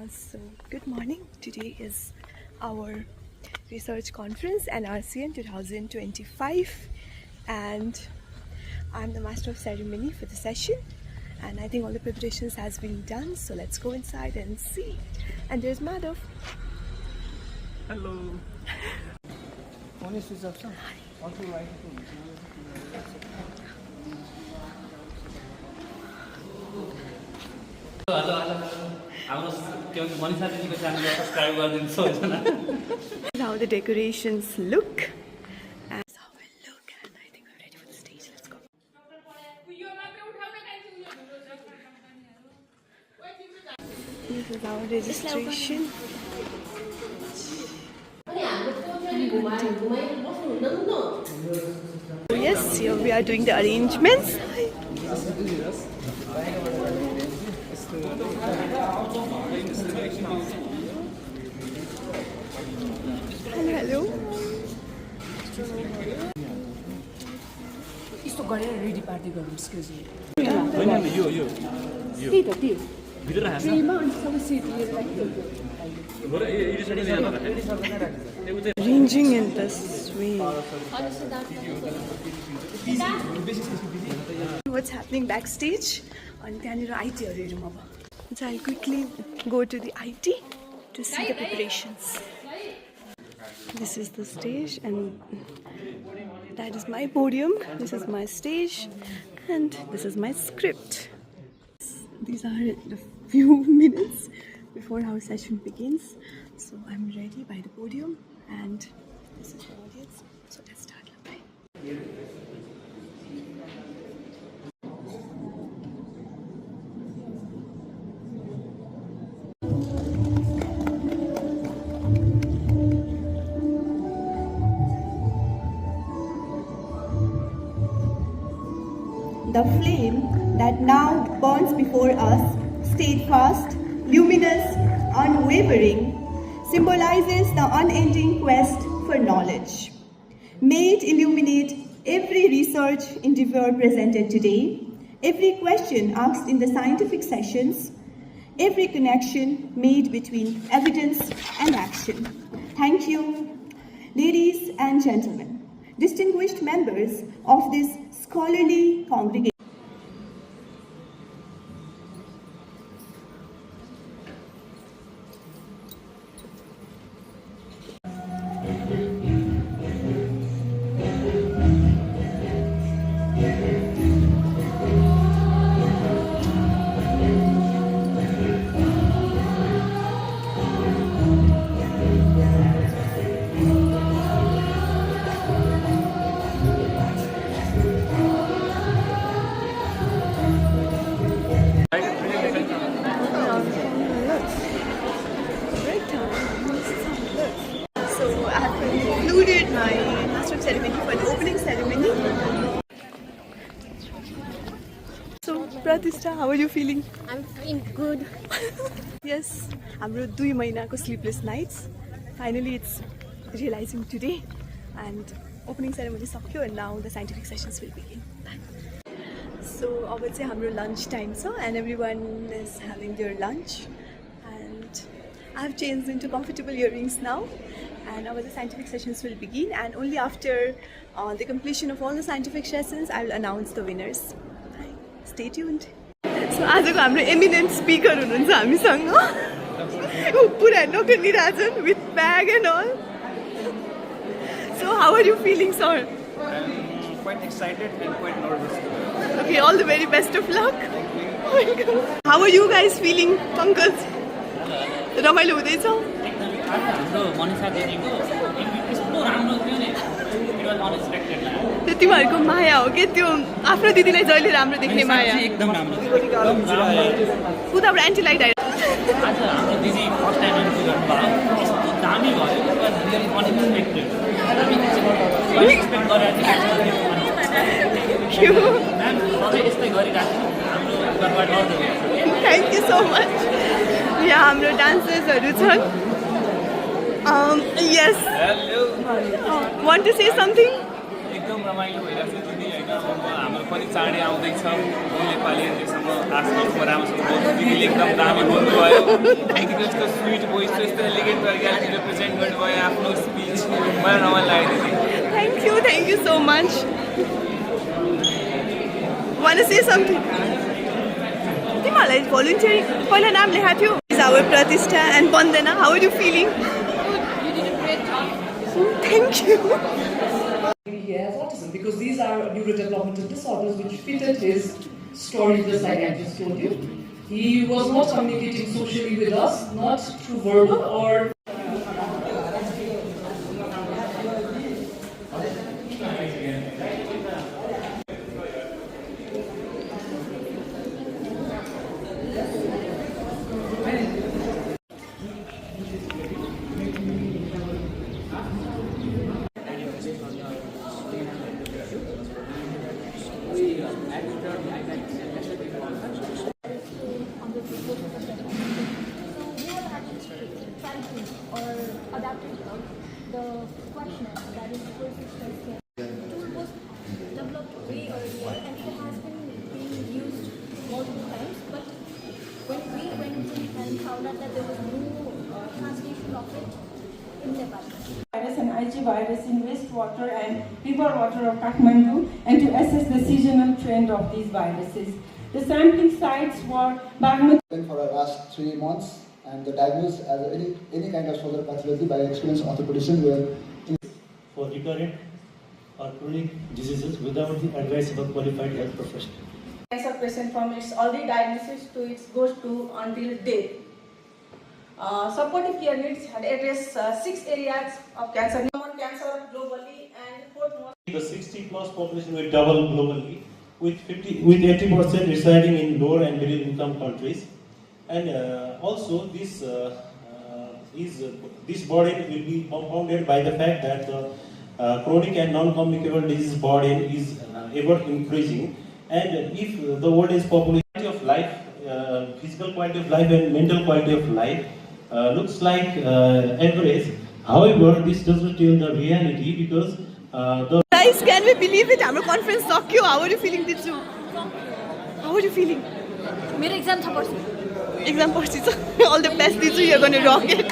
So good morning. Today is our research conference NRCN 2025 and I'm the master of ceremony for the session and I think all the preparations has been done, so let's go inside and see. And there's Madhav. Hello. How the decorations look. And that's how it look. And I think we're ready for the stage. Let's go. This is our registration. Yes, here we are doing the arrangements. Hello. यस्तो गरेर ready पार्दै गर्नु excuse me यो त्यही त त्यो भित्र राख्छ ट्रेमा अनि सबै सेट लिएर Arranging in this way. What's happening backstage? And then IT heरौँ अब. So I'll quickly go to the IT to see the preparations. This is the stage and that is my podium. This is my stage and this is my script. These are the few minutes before our session begins. So I'm ready by the podium and this is the audience. So let's start. The flame that now burns before us, steadfast, luminous, unwavering, symbolizes the unending quest for knowledge. May it illuminate every research endeavor presented today, every question asked in the scientific sessions, every connection made between evidence and action. Thank you, ladies and gentlemen, distinguished members of this scholarly congregation. So I have concluded my Master of Ceremony for the opening ceremony. So Pratishtha, how are you feeling? I'm feeling good. Yes, हाम्रो 2 महिनाको sleepless nights. Finally, it's realizing today, and opening ceremony सक्यो and now the scientific sessions will begin. So अब चाहिँ हाम्रो lunch time छ and everyone is having their lunch, and I've changed into comfortable earrings now. And now the scientific sessions will begin, and only after the completion of all the scientific sessions I will announce the winners. Stay tuned. So आजको हाम्रो eminent speaker हुनुहुन्छ हामीसँग पुरा Dr. Nirajan with bag and all. So how are you feeling, sir? I'm quite excited and quite nervous. Okay, all the very best of luck. How are you guys feeling, Pankaj? रमाइलो हुँदैछ? हाम्रो मनिषा दिदीको यस्तो राम्रो थियो नि, it was unexpected. त्यो तिमीहरूको माया हो के त्यो आफ्नो दिदीलाई जहिले राम्रो देख्ने माया? एकदम राम्रो थियो। उताबाट एन्टिलाइट आयो। आज हाम्रो दिदी फर्स्ट टाइम एन्ट्री गर्नुभयो, यस्तो दामी भयो, इट वाज रियली अनएक्सपेक्टेड। हामी एक्सपेक्ट गरेर थियो। म्याम सधैँ यस्तै गरिराख्नु, हाम्रो घरबाट आउँदै। Thank you so much. यहाँ हाम्रो डान्सर्सहरू छन्। Yes. Hello. Want to say something? एकदम एकदम रमाइलो भइरहेको छ दिदी होइन अब हाम्रो पनि चाँडै आउँदैछ नेपालीहरूसँग आफ्नो राम्रोसँग बोल्नु दिदीले एकदम दामी बोल्नुभयो यस्तो स्विट भोइस यस्तो एलिगेन्ट तरिकाले रिप्रेजेन्ट गर्नुभयो आफ्नो स्पिच मलाई रमाइलो लाग्यो दिदी Thank you so much. Want to say something? तिमीहरूलाई volunteering पहिला नाम लेखाएको थियो. Is our Pratishtha and Vandana. How are you feeling? You did a great job. Thank you. He has autism because these are neurodevelopmental disorders which fitted his story, just like I just told you. He was not communicating socially with us, not through verbal or or adapted the questionnaire that is persistence. The tool was developed way earlier and it has been being used multiple times, but when we went and found out that there was no translation of it in Nepal. Virus and IG virus in wastewater and river water of Kathmandu and to assess the seasonal trend of these viruses. The sampling sites were Bagmati. For the last 3 months and the diagnosed as any kind of shoulder pathology by experienced orthopedician were for recurrent or chronic diseases without the advice of a qualified health professional. Cancer patient from its early diagnosis to its goes to until death. Supportive care needs had addressed 6 areas of cancer. Common cancer globally and fourth most. The 60+ population will double globally, with 80% residing in lower and middle income countries, and also this burden will be compounded by the fact that the chronic and non-communicable disease burden is ever increasing, and if the world is population of life, physical quality of life and mental quality of life looks like average. However, this does not tell the reality because the Guys, can we believe it? Our conference Tokyo. How are you feeling, Ditsu? How are you feeling? मेरो exam छ पर्सि. Exam पर्सि छ. All the best, Ditsu. You're going to rock it.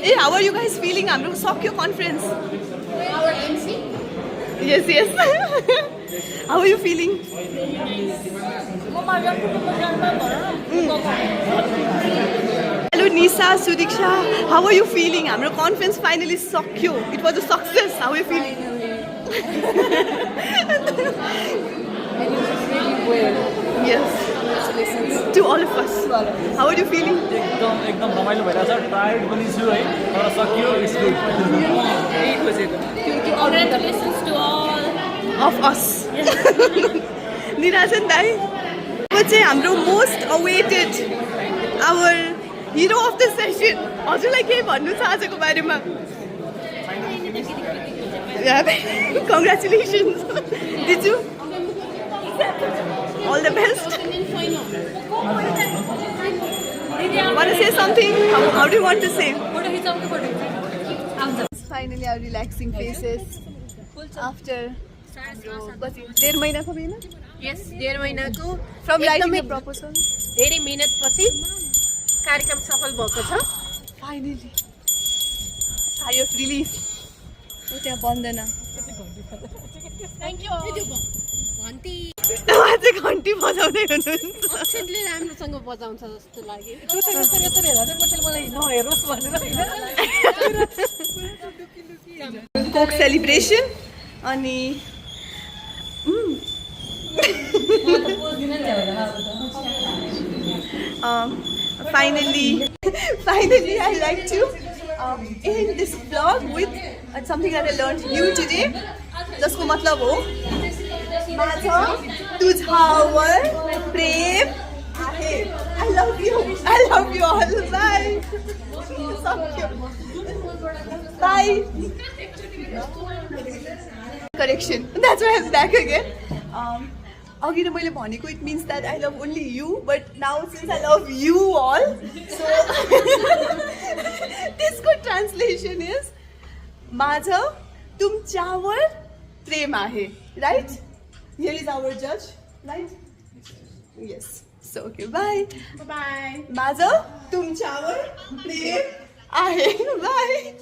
Hey, how are you guys feeling? Our Tokyo conference. Our MC. Yes. How are you feeling? Hello, Nisa, Sudiksha. How are you feeling? Our conference finally Tokyo. It was a success. How are you feeling? Yes. To all of us. How are you feeling? एकदम रमाइलो भइरहेछ tired पनि छु है तर सकियो it's good Congratulations to all. Of us. Nirajan Dai. This is our most awaited, our hero of the session. हजुरलाई केही भन्नु छ आजको बारेमा? Congratulations. Did you? All the best. Want to say something? How do you want to say? Finally our relaxing faces after 1.5 महिनाको बिना? Yes 1.5 महिनाको From writing एकदमै the proposal. धेरै मेहनतपछि कार्यक्रम सफल भएको छ. Finally. Sigh of relief. त्यहाँ बन्दना. Thank you. घन्टी उहाँ चाहिँ घन्टी बजाउँदै हुनुहुन्छ. अक्षरले राम्रोसँग बजाउँछ जस्तो लाग्यो. Coke celebration अनि finally I like to end this vlog with something that I learned new today. जसको मतलब हो माझा तुझावर प्रेम आहे. I love you all. Bye. So cute. Bye. Correction. That's why I'm back again. अघि नै मैले भनेको it means that I love only you, but now since I love you all, so this good translation is माझं तुमच्यावर प्रेम आहे, right? Here is our जज, right? Yes. So okay, bye bye. माझं तुमच्यावर प्रेम आहे. बाय.